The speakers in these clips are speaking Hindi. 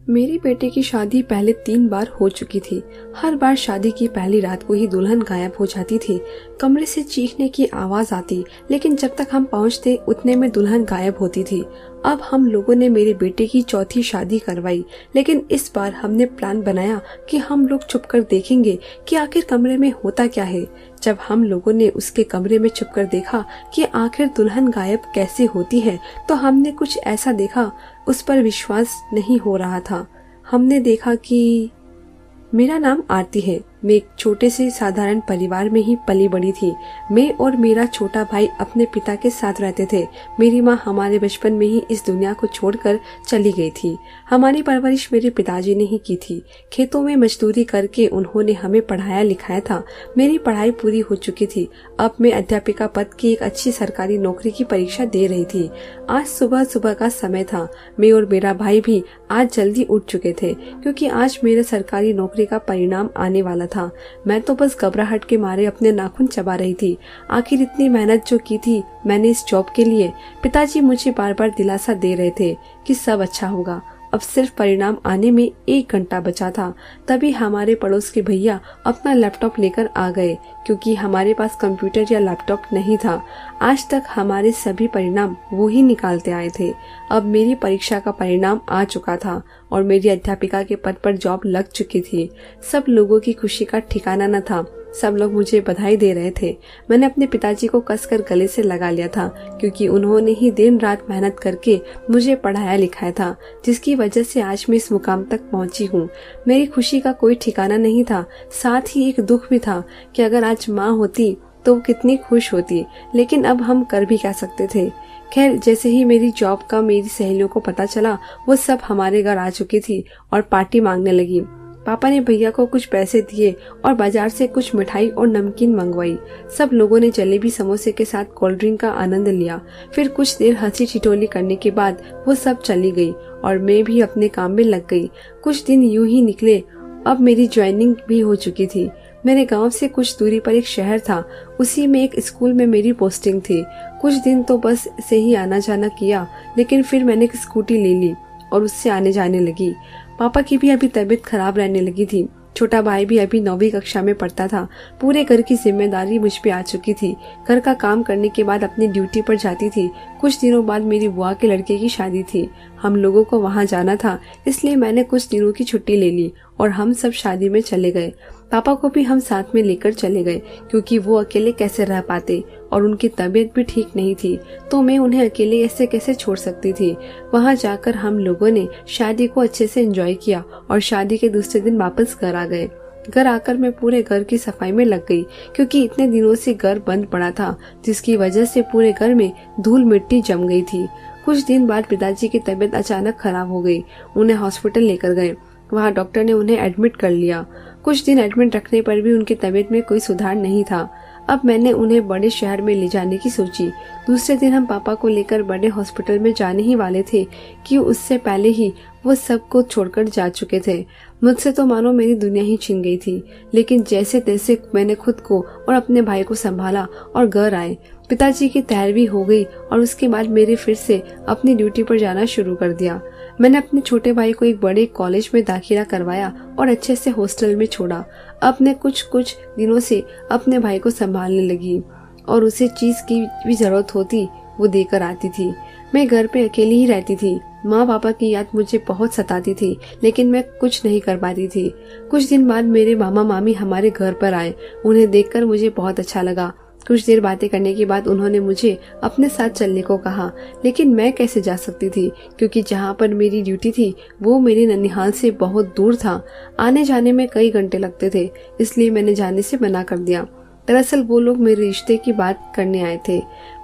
मेरी बेटे की शादी पहले 3 बार हो चुकी थी। हर बार शादी की पहली रात को ही दुल्हन गायब हो जाती थी। कमरे से चीखने की आवाज आती, लेकिन जब तक हम पहुंचते उतने में दुल्हन गायब होती थी। अब हम लोगों ने मेरे बेटे की चौथी शादी करवाई, लेकिन इस बार हमने प्लान बनाया कि हम लोग छुपकर देखेंगे कि आखिर कमरे में होता क्या है। जब हम लोगों ने उसके कमरे में छुपकर देखा कि आखिर दुल्हन गायब कैसे होती है, तो हमने कुछ ऐसा देखा, उस पर विश्वास नहीं हो रहा था। हमने देखा कि मेरा नाम आरती है। मैं एक छोटे से साधारण परिवार में ही पली बड़ी थी। मैं और मेरा छोटा भाई अपने पिता के साथ रहते थे। मेरी माँ हमारे बचपन में ही इस दुनिया को छोड़कर चली गई थी। हमारी परवरिश मेरे पिताजी ने ही की थी। खेतों में मजदूरी करके उन्होंने हमें पढ़ाया लिखाया था। मेरी पढ़ाई पूरी हो चुकी थी। अब मैं अध्यापिका पद की एक अच्छी सरकारी नौकरी की परीक्षा दे रही थी। आज सुबह सुबह का समय था। मैं और मेरा भाई भी आज जल्दी उठ चुके थे, क्योंकि आज मेरे सरकारी नौकरी का परिणाम आने वाला था। मैं तो बस घबराहट के मारे अपने नाखून चबा रही थी। आखिर इतनी मेहनत जो की थी मैंने इस जॉब के लिए, पिताजी मुझे बार बार दिलासा दे रहे थे कि सब अच्छा होगा। अब सिर्फ परिणाम आने में 1 घंटा बचा था। तभी हमारे पड़ोस के भैया अपना लैपटॉप लेकर आ गए, क्योंकि हमारे पास कंप्यूटर या लैपटॉप नहीं था। आज तक हमारे सभी परिणाम वो ही निकालते आए थे। अब मेरी परीक्षा का परिणाम आ चुका था और मेरी अध्यापिका के पद पर जॉब लग चुकी थी। सब लोगों की खुशी का ठिकाना न था। सब लोग मुझे बधाई दे रहे थे। मैंने अपने पिताजी को कसकर गले से लगा लिया था, क्योंकि उन्होंने ही दिन रात मेहनत करके मुझे पढ़ाया लिखाया था, जिसकी वजह से आज मैं इस मुकाम तक पहुंची हूँ। मेरी खुशी का कोई ठिकाना नहीं था। साथ ही एक दुख भी था कि अगर आज माँ होती तो वो कितनी खुश होती, लेकिन अब हम कर भी क्या सकते थे। खैर, जैसे ही मेरी जॉब का मेरी सहेलियों को पता चला, वो सब हमारे घर आ चुकी थी और पार्टी मांगने लगी। पापा ने भैया को कुछ पैसे दिए और बाजार से कुछ मिठाई और नमकीन मंगवाई। सब लोगों ने जलेबी समोसे के साथ कोल्ड ड्रिंक का आनंद लिया। फिर कुछ देर हंसी ठिठोली करने के बाद वो सब चली गई और मैं भी अपने काम में लग गई। कुछ दिन यूं ही निकले। अब मेरी ज्वाइनिंग भी हो चुकी थी। मेरे गांव से कुछ दूरी पर एक शहर था। उसी में एक स्कूल में मेरी पोस्टिंग थी। कुछ दिन तो बस से ही आना जाना किया, लेकिन फिर मैंने एक स्कूटी ले ली और उससे आने जाने लगी। पापा की भी अभी तबीयत खराब रहने लगी थी। छोटा भाई भी अभी 9वीं कक्षा में पढ़ता था। पूरे घर की जिम्मेदारी मुझ पे आ चुकी थी। घर का काम करने के बाद अपनी ड्यूटी पर जाती थी। कुछ दिनों बाद मेरी बुआ के लड़के की शादी थी। हम लोगों को वहां जाना था, इसलिए मैंने कुछ दिनों की छुट्टी ले ली और हम सब शादी में चले गए। पापा को भी हम साथ में लेकर चले गए, क्योंकि वो अकेले कैसे रह पाते और उनकी तबीयत भी ठीक नहीं थी, तो मैं उन्हें अकेले ऐसे कैसे छोड़ सकती थी। वहां जाकर हम लोगों ने शादी को अच्छे से एंजॉय किया और शादी के दूसरे दिन वापस घर आ गए। घर आकर मैं पूरे घर की सफाई में लग गई, क्योंकि इतने दिनों से घर बंद पड़ा था, जिसकी वजह से पूरे घर में धूल मिट्टी जम गई थी। कुछ दिन बाद पिताजी की तबीयत अचानक खराब हो गई। उन्हें हॉस्पिटल लेकर गए। वहाँ डॉक्टर ने उन्हें एडमिट कर लिया। कुछ दिन एडमिट रखने पर भी उनकी तबीयत में कोई सुधार नहीं था। अब मैंने उन्हें बड़े शहर में ले जाने की सोची। दूसरे दिन हम पापा को लेकर बड़े हॉस्पिटल में जाने ही वाले थे कि उससे पहले ही वो सबको छोड़कर जा चुके थे। मुझसे तो मानो मेरी दुनिया ही छिन गई थी, लेकिन जैसे तैसे मैंने खुद को और अपने भाई को संभाला और घर आए। पिताजी की तैयारी हो गई और उसके बाद मेरे फिर से अपनी ड्यूटी पर जाना शुरू कर दिया। मैंने अपने छोटे भाई को एक बड़े कॉलेज में दाखिला करवाया और अच्छे से हॉस्टल में छोड़ा। अब मैं कुछ दिनों से अपने भाई को संभालने लगी और उसे चीज की भी जरूरत होती वो देकर आती थी। मैं घर पे अकेली ही रहती थी। माँ पापा की याद मुझे बहुत सताती थी, लेकिन मैं कुछ नहीं कर पाती थी। कुछ दिन बाद मेरे मामा मामी हमारे घर पर आए। उन्हें देखकर मुझे बहुत अच्छा लगा। कुछ देर बातें करने के बाद उन्होंने मुझे अपने साथ चलने को कहा, लेकिन मैं कैसे जा सकती थी, क्योंकि जहाँ पर मेरी ड्यूटी थी वो मेरे ननिहाल से बहुत दूर था। आने जाने में कई घंटे लगते थे, इसलिए मैंने जाने से मना कर दिया। दरअसल वो लोग मेरे रिश्ते की बात करने आए थे।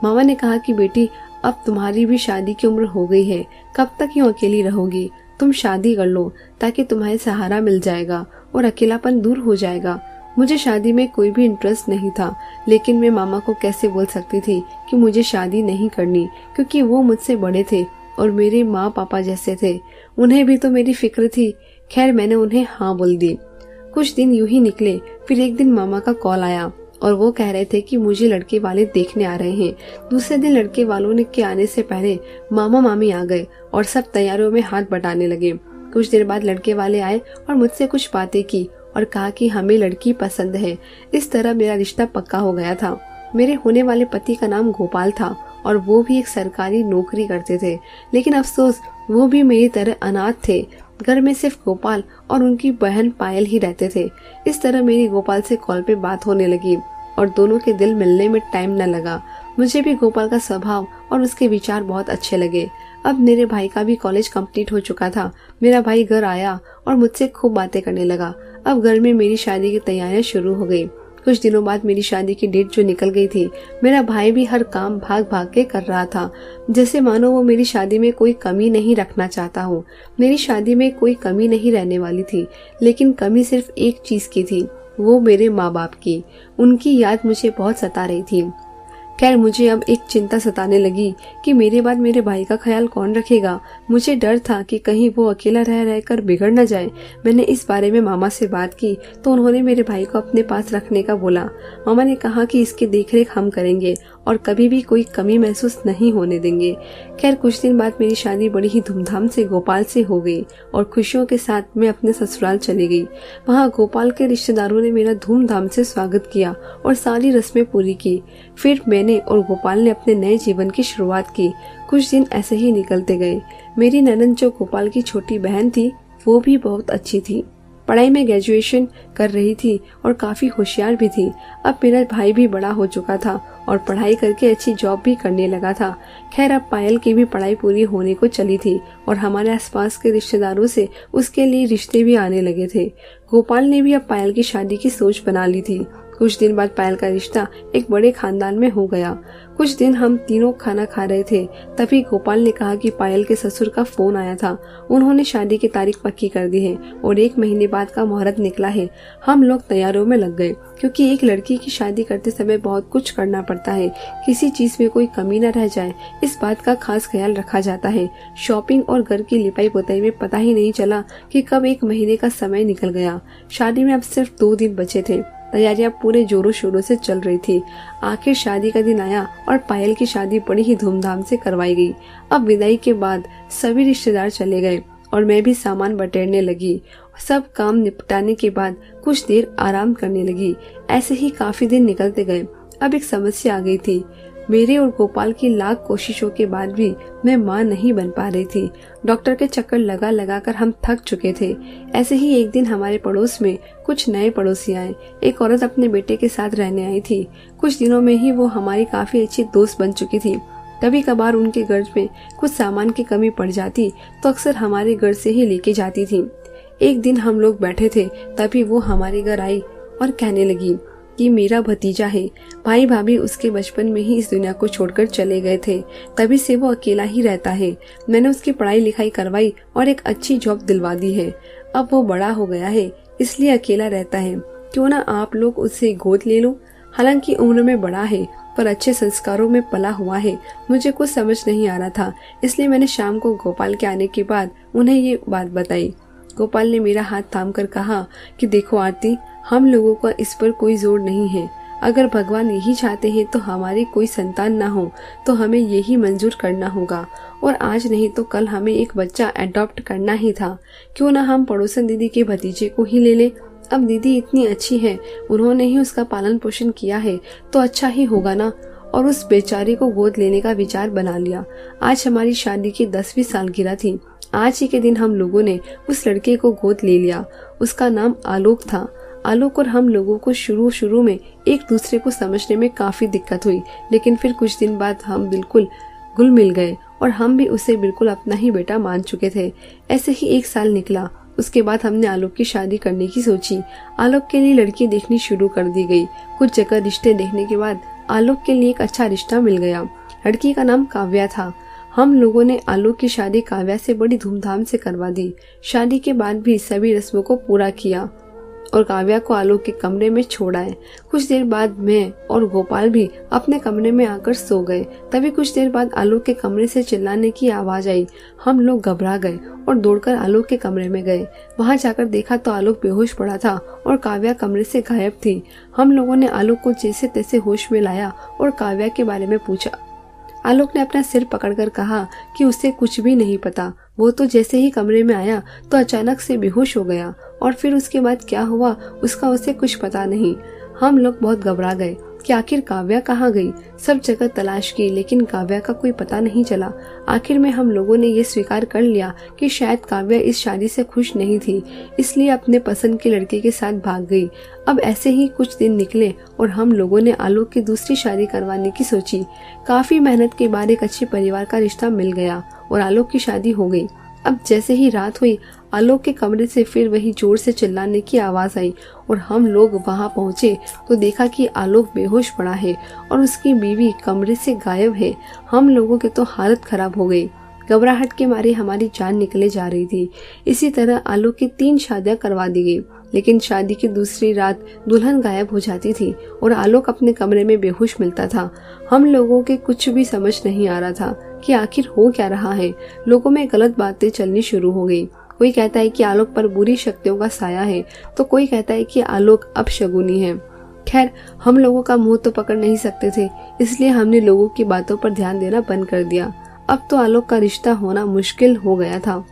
मामा ने कहा कि बेटी, अब तुम्हारी भी शादी की उम्र हो गई है, कब तक यूँ अकेली रहोगी? तुम शादी कर लो, ताकि तुम्हारे सहारा मिल जाएगा और अकेलापन दूर हो जाएगा। मुझे शादी में कोई भी इंटरेस्ट नहीं था, लेकिन मैं मामा को कैसे बोल सकती थी कि मुझे शादी नहीं करनी, क्योंकि वो मुझसे बड़े थे और मेरे माँ पापा जैसे थे। उन्हें भी तो मेरी फिक्र थी। खैर, मैंने उन्हें हाँ बोल दी। कुछ दिन यूं ही निकले। फिर एक दिन मामा का कॉल आया और वो कह रहे थे कि मुझे लड़के वाले देखने आ रहे हैं। दूसरे दिन लड़के वालों के आने से पहले मामा मामी आ गए और सब तैयारियों में हाथ बटाने लगे। कुछ देर बाद लड़के वाले आए और मुझसे कुछ बातें की और कहा कि हमें लड़की पसंद है। इस तरह मेरा रिश्ता पक्का हो गया था। मेरे होने वाले पति का नाम गोपाल था और वो भी एक सरकारी नौकरी करते थे, लेकिन अफसोस वो भी मेरी तरह अनाथ थे। घर में सिर्फ गोपाल और उनकी बहन पायल ही रहते थे। इस तरह मेरी गोपाल से कॉल पे बात होने लगी और दोनों के दिल मिलने में टाइम न लगा। मुझे भी गोपाल का स्वभाव और उसके विचार बहुत अच्छे लगे। अब मेरे भाई का भी कॉलेज कंप्लीट हो चुका था। मेरा भाई घर आया और मुझसे खूब बातें करने लगा। अब घर में मेरी शादी की तैयारियां शुरू हो गई। कुछ दिनों बाद मेरी शादी की डेट जो निकल गई थी, मेरा भाई भी हर काम भाग भाग के कर रहा था, जैसे मानो वो मेरी शादी में कोई कमी नहीं रखना चाहता हूँ। मेरी शादी में कोई कमी नहीं रहने वाली थी, लेकिन कमी सिर्फ एक चीज की थी, वो मेरे माँ बाप की। उनकी याद मुझे बहुत सता रही थी। खैर, मुझे अब एक चिंता सताने लगी कि मेरे बाद मेरे भाई का ख्याल कौन रखेगा। मुझे डर था कि कहीं वो अकेला रह रहकर बिगड़ न जाए। मैंने इस बारे में मामा से बात की तो उन्होंने मेरे भाई को अपने पास रखने का बोला। मामा ने कहा कि इसकी देखरेख हम करेंगे और कभी भी कोई कमी महसूस नहीं होने देंगे। खैर, कुछ दिन बाद मेरी शादी बड़ी ही धूमधाम से गोपाल से हो गई और खुशियों के साथ मैं अपने ससुराल चली गई। वहाँ गोपाल के रिश्तेदारों ने मेरा धूमधाम से स्वागत किया और सारी रस्में पूरी की। फिर मैंने और गोपाल ने अपने नए जीवन की शुरुआत की। कुछ दिन ऐसे ही निकलते गए। मेरी ननद जो गोपाल की छोटी बहन थी, वो भी बहुत अच्छी थी। पढ़ाई में ग्रेजुएशन कर रही थी और काफी होशियार भी थी। अब मेरा भाई भी बड़ा हो चुका था और पढ़ाई करके अच्छी जॉब भी करने लगा था। खैर, अब पायल की भी पढ़ाई पूरी होने को चली थी और हमारे आसपास के रिश्तेदारों से उसके लिए रिश्ते भी आने लगे थे। गोपाल ने भी अब पायल की शादी की सोच बना ली थी। कुछ दिन बाद पायल का रिश्ता एक बड़े खानदान में हो गया। कुछ दिन हम तीनों खाना खा रहे थे, तभी गोपाल ने कहा कि पायल के ससुर का फोन आया था। उन्होंने शादी की तारीख पक्की कर दी है और 1 महीने बाद का मुहूर्त निकला है। हम लोग तैयारियों में लग गए, क्योंकि एक लड़की की शादी करते समय बहुत कुछ करना पड़ता है। किसी चीज में कोई कमी न रह जाए, इस बात का खास ख्याल रखा जाता है। शॉपिंग और घर की लिपाई पोताई में पता ही नहीं चला कि कब 1 महीने का समय निकल गया। शादी में अब सिर्फ 2 दिन बचे थे। तैयारियां पूरे जोरों शोरों से चल रही थी। आखिर शादी का दिन आया और पायल की शादी बड़ी ही धूमधाम से करवाई गई। अब विदाई के बाद सभी रिश्तेदार चले गए और मैं भी सामान बटेरने लगी। सब काम निपटाने के बाद कुछ देर आराम करने लगी। ऐसे ही काफी दिन निकलते गए। अब एक समस्या आ गई थी। मेरे और गोपाल की लाख कोशिशों के बाद भी मैं मां नहीं बन पा रही थी। डॉक्टर के चक्कर लगा लगा कर हम थक चुके थे। ऐसे ही एक दिन हमारे पड़ोस में कुछ नए पड़ोसी आए। एक औरत अपने बेटे के साथ रहने आई थी। कुछ दिनों में ही वो हमारी काफी अच्छी दोस्त बन चुकी थी। कभी कभार उनके घर में कुछ सामान की कमी पड़ जाती तो अक्सर हमारे घर से ही लेके जाती थी। एक दिन हम लोग बैठे थे, तभी वो हमारे घर आई और कहने लगी कि मेरा भतीजा है। भाई भाभी उसके बचपन में ही इस दुनिया को छोड़कर चले गए थे, तभी से वो अकेला ही रहता है। मैंने उसकी पढ़ाई लिखाई करवाई और एक अच्छी जॉब दिलवा दी है। अब वो बड़ा हो गया है, इसलिए अकेला रहता है। क्यों ना आप लोग उसे गोद ले लो। हालांकि उम्र में बड़ा है पर अच्छे संस्कारों में पला हुआ है। मुझे कुछ समझ नहीं आ रहा था, इसलिए मैंने शाम को गोपाल के आने के बाद उन्हें ये बात बताई। गोपाल ने मेरा हाथ थाम कर कहा कि देखो आरती, हम लोगों का इस पर कोई जोर नहीं है। अगर भगवान यही चाहते हैं तो हमारी कोई संतान ना हो तो हमें यही मंजूर करना होगा, और आज नहीं तो कल हमें एक बच्चा अडॉप्ट करना ही था। क्यों ना हम पड़ोसन दीदी के भतीजे को ही ले ले। अब दीदी इतनी अच्छी है, उन्होंने ही उसका पालन पोषण किया है तो अच्छा ही होगा ना। और उस बेचारे को गोद लेने का विचार बना लिया। आज हमारी शादी की 10वीं सालगिरह थी। आज ही के दिन हम लोगों ने उस लड़के को गोद ले लिया। उसका नाम आलोक था। आलोक और हम लोगों को शुरू में एक दूसरे को समझने में काफी दिक्कत हुई, लेकिन फिर कुछ दिन बाद हम बिल्कुल घुल मिल गए और हम भी उसे बिल्कुल अपना ही बेटा मान चुके थे। ऐसे ही 1 साल निकला। उसके बाद हमने आलोक की शादी करने की सोची। आलोक के लिए लड़की देखनी शुरू कर दी गई। कुछ जगह रिश्ते देखने के बाद आलोक के लिए एक अच्छा रिश्ता मिल गया। लड़की का नाम काव्या था। हम लोगों ने आलोक की शादी काव्या से बड़ी धूमधाम से करवा दी। शादी के बाद भी सभी रस्मों को पूरा किया और काव्या को आलोक के कमरे में छोड़ आए। कुछ देर बाद मैं और गोपाल भी अपने कमरे में आकर सो गए। तभी कुछ देर बाद आलोक के कमरे से चिल्लाने की आवाज आई। हम लोग घबरा गए और दौड़कर आलोक के कमरे में गए। वहां जाकर देखा तो आलोक बेहोश पड़ा था और काव्या कमरे से गायब थी। हम लोगों ने आलोक को जैसे तैसे होश में लाया और काव्या के बारे में पूछा। आलोक ने अपना सिर पकड़कर कहा कि उसे कुछ भी नहीं पता। वो तो जैसे ही कमरे में आया तो अचानक से बेहोश हो गया और फिर उसके बाद क्या हुआ उसका उसे कुछ पता नहीं। हम लोग बहुत घबरा गए कि आखिर काव्या कहाँ गई। सब जगह तलाश की लेकिन काव्या का कोई पता नहीं चला। आखिर में हम लोगों ने ये स्वीकार कर लिया कि शायद काव्या इस शादी से खुश नहीं थी, इसलिए अपने पसंद के लड़के के साथ भाग गई। अब ऐसे ही कुछ दिन निकले और हम लोगों ने आलोक की दूसरी शादी करवाने की सोची। काफी मेहनत के बाद एक अच्छे परिवार का रिश्ता मिल गया और आलोक की शादी हो गई। अब जैसे ही रात हुई आलोक के कमरे से फिर वही जोर से चिल्लाने की आवाज आई और हम लोग वहां पहुंचे तो देखा कि आलोक बेहोश पड़ा है और उसकी बीवी कमरे से गायब है। हम लोगों की तो हालत खराब हो गई। घबराहट के मारे हमारी जान निकले जा रही थी। इसी तरह आलोक की 3 शादियां करवा दी गई, लेकिन शादी की दूसरी रात दुल्हन गायब हो जाती थी और आलोक अपने कमरे में बेहोश मिलता था। हम लोगों के कुछ भी समझ नहीं आ रहा था कि आखिर हो क्या रहा है। लोगों में गलत बातें चलनी शुरू हो गई। कोई कहता है कि आलोक पर बुरी शक्तियों का साया है तो कोई कहता है कि आलोक अपशगुनी है। खैर, हम लोगों का मुंह तो पकड़ नहीं सकते थे, इसलिए हमने लोगों की बातों पर ध्यान देना बंद कर दिया। अब तो आलोक का रिश्ता होना मुश्किल हो गया था,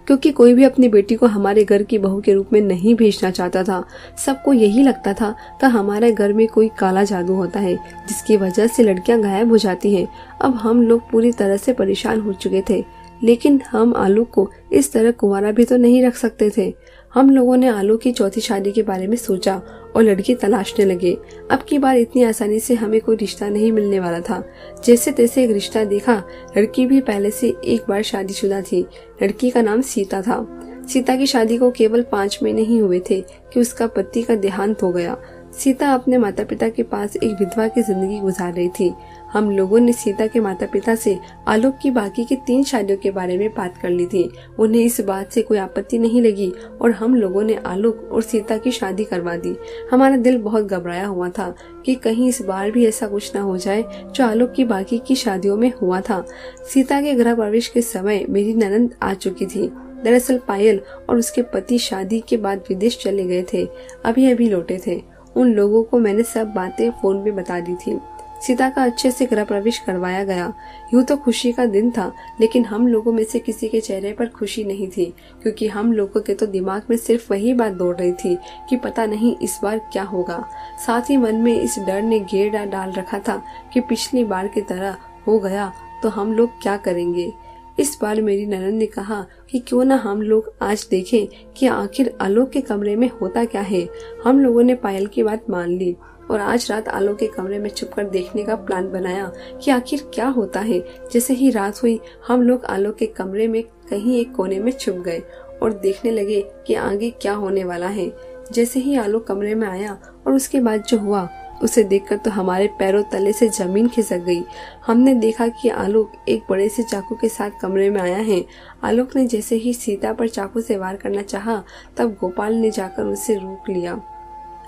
क्योंकि कोई भी अपनी बेटी को हमारे घर की बहू के रूप में नहीं भेजना चाहता था। सबको यही लगता था कि हमारे घर में कोई काला जादू होता है जिसकी वजह से लड़कियां गायब हो जाती हैं। अब हम लोग पूरी तरह से परेशान हो चुके थे, लेकिन हम आलोक को इस तरह कुंवारा भी तो नहीं रख सकते थे। हम लोगों ने आलोक की चौथी शादी के बारे में सोचा और लड़की तलाशने लगे। अब की बार इतनी आसानी से हमें कोई रिश्ता नहीं मिलने वाला था। जैसे तैसे एक रिश्ता देखा। लड़की भी पहले से एक बार शादीशुदा थी। लड़की का नाम सीता था। सीता की शादी को केवल 5 महीने ही हुए थे कि उसका पति का देहांत हो गया। सीता अपने माता पिता के पास एक विधवा की जिंदगी गुजार रही थी। हम लोगों ने सीता के माता पिता से आलोक की बाकी की 3 शादियों के बारे में बात कर ली थी। उन्हें इस बात से कोई आपत्ति नहीं लगी और हम लोगों ने आलोक और सीता की शादी करवा दी। हमारा दिल बहुत घबराया हुआ था कि कहीं इस बार भी ऐसा कुछ न हो जाए जो आलोक की बाकी की शादियों में हुआ था। सीता के गृह प्रवेश के समय मेरी ननद आ चुकी थी। दरअसल पायल और उसके पति शादी के बाद विदेश चले गए थे, अभी अभी लौटे थे। उन लोगों को मैंने सब बातें फोन पे बता दी थी। सीता का अच्छे से गृह प्रवेश करवाया गया। यूं तो खुशी का दिन था, लेकिन हम लोगों में से किसी के चेहरे पर खुशी नहीं थी, क्योंकि हम लोगों के तो दिमाग में सिर्फ वही बात दौड़ रही थी कि पता नहीं इस बार क्या होगा। साथ ही मन में इस डर ने घेर डाल रखा था कि पिछली बार की तरह हो गया तो हम लोग क्या करेंगे। इस बार मेरी ननद ने कहा कि क्यों ना हम लोग आज देखें कि आखिर आलोक के कमरे में होता क्या है। हम लोगों ने पायल की बात मान ली और आज रात आलोक के कमरे में छुपकर देखने का प्लान बनाया कि आखिर क्या होता है। जैसे ही रात हुई हम लोग आलोक के कमरे में कहीं एक कोने में छुप गए और देखने लगे कि आगे क्या होने वाला है। जैसे ही आलोक कमरे में आया और उसके बाद जो हुआ उसे देखकर तो हमारे पैरों तले से जमीन खिसक गई। हमने देखा कि आलोक एक बड़े से चाकू के साथ कमरे में आया है। आलोक ने जैसे ही सीता पर चाकू से वार करना चाहा, तब गोपाल ने जाकर उसे रोक लिया।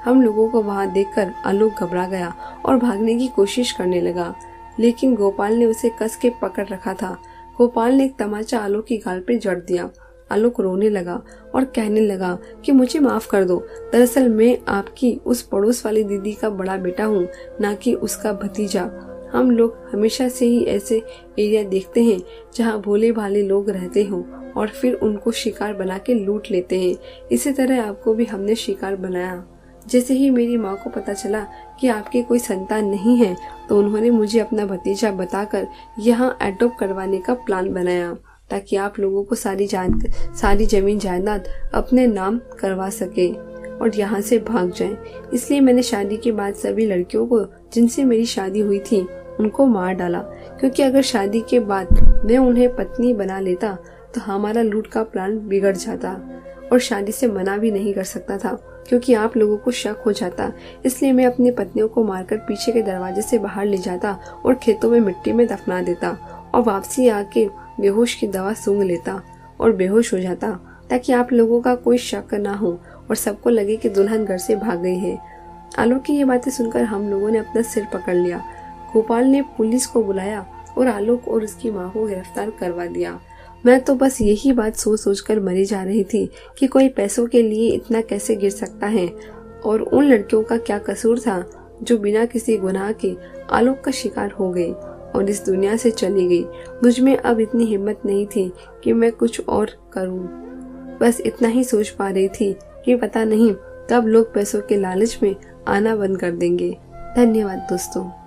हम लोगों को वहां देखकर आलोक घबरा गया और भागने की कोशिश करने लगा, लेकिन गोपाल ने उसे कस के पकड़ रखा था। गोपाल ने एक तमाचा आलोक की गाल पे जड़ दिया। आलोक रोने लगा और कहने लगा कि मुझे माफ कर दो, दरअसल मैं आपकी उस पड़ोस वाली दीदी का बड़ा बेटा हूँ, ना कि उसका भतीजा। हम लोग हमेशा से ही ऐसे एरिया देखते हैं जहाँ भोले भाले लोग रहते हों और फिर उनको शिकार बना के लूट लेते हैं। इसी तरह आपको भी हमने शिकार बनाया। जैसे ही मेरी माँ को पता चला कि आपके कोई संतान नहीं है, तो उन्होंने मुझे अपना भतीजा बताकर यहाँ एडॉप्ट करवाने का प्लान बनाया, ताकि आप लोगों को सारी जमीन जायदाद अपने नाम करवा सके और यहाँ से भाग जाएं। इसलिए मैंने शादी के बाद सभी लड़कियों को जिनसे मेरी शादी हुई थी उनको मार डाला, क्योंकि अगर शादी के बाद मैं उन्हें पत्नी बना लेता तो हमारा लूट का प्लान बिगड़ जाता और शादी से मना भी नहीं कर सकता था, क्योंकि आप लोगों को शक हो जाता। इसलिए मैं अपनी पत्नियों को मारकर पीछे के दरवाजे से बाहर ले जाता और खेतों में मिट्टी में दफना देता और वापसी आके बेहोश की दवा सूंघ लेता और बेहोश हो जाता, ताकि आप लोगों का कोई शक ना हो और सबको लगे कि दुल्हन घर से भाग गई है। आलोक की ये बातें सुनकर हम लोगों ने अपना सिर पकड़ लिया। गोपाल ने पुलिस को बुलाया और आलोक और उसकी माँ को गिरफ्तार करवा दिया। मैं तो बस यही बात सोच कर मरी जा रही थी कि कोई पैसों के लिए इतना कैसे गिर सकता है, और उन लड़कियों का क्या कसूर था जो बिना किसी गुनाह के आलोक का शिकार हो गए और इस दुनिया से चली गई। मुझ में अब इतनी हिम्मत नहीं थी कि मैं कुछ और करूं। बस इतना ही सोच पा रही थी कि पता नहीं कब लोग पैसों के लालच में आना बंद कर देंगे। धन्यवाद दोस्तों।